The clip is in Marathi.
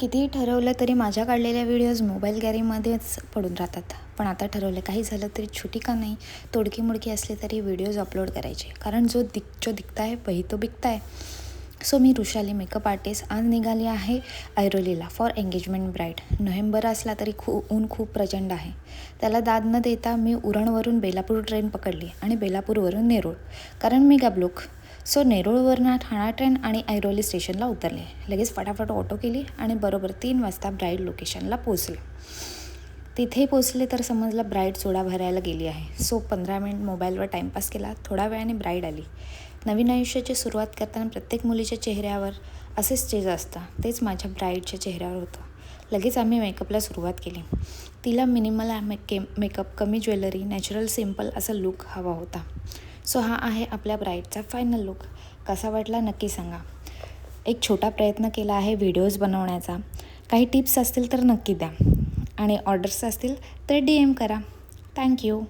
कितीही ठरवलं तरी माझ्या काढलेल्या व्हिडिओज मोबाईल गॅलरीमध्येच पडून राहतात. पण आता ठरवलं काही झालं तरी छोटी का नाही, तोडकी मोडकी असले तरी व्हिडिओज अपलोड करायचे, कारण जो दिखता है वही तो बिकता है. सो मी वृषाली मेकअप आर्टिस्ट आज निघाली आहे ऐरोलीला फॉर एंगेजमेंट ब्राईड. नोव्हेंबर असला तरी ऊन खूप प्रचंड आहे. त्याला दाद न देता मी उरणवरून बेलापूर ट्रेन पकडली आणि बेलापूरवरून नेरूळ, कारण मी गबलूक. सो नेरूळवरून ठाणा ट्रेन आणि ऐरोली स्टेशनला उतरले. लगेच फटाफट ऑटो केली आणि बरोबर 3 वाजता ब्राईड लोकेशनला पोचले. तिथे पोचले तर समजलं ब्राईड सोडा भरायला गेली आहे. सो 15 मिनिट मोबाईलवर टाईमपास केला. थोड्या वेळाने ब्राईड आली. नवीन आयुष्याची सुरुवात करताना प्रत्येक मुलीच्या चेहऱ्यावर असे स्टेज असतं, तेच माझ्या ब्राईडच्या चेहऱ्यावर होतं. लगेच आम्ही मेकअपला सुरुवात केली. तिला मिनिमल मेकअप, कमी ज्वेलरी, नॅचरल सिम्पल असा लुक हवा होता. सो हा आहे आपल्या ब्राईडचा फायनल लुक. कसा वाटला नक्की सांगा. एक छोटा प्रयत्न केला आहे व्हिडिओज बनवण्याचा. काही टिप्स असतील तर नक्की द्या आणि ऑर्डर्स असतील तर DM करा. थँक्यू.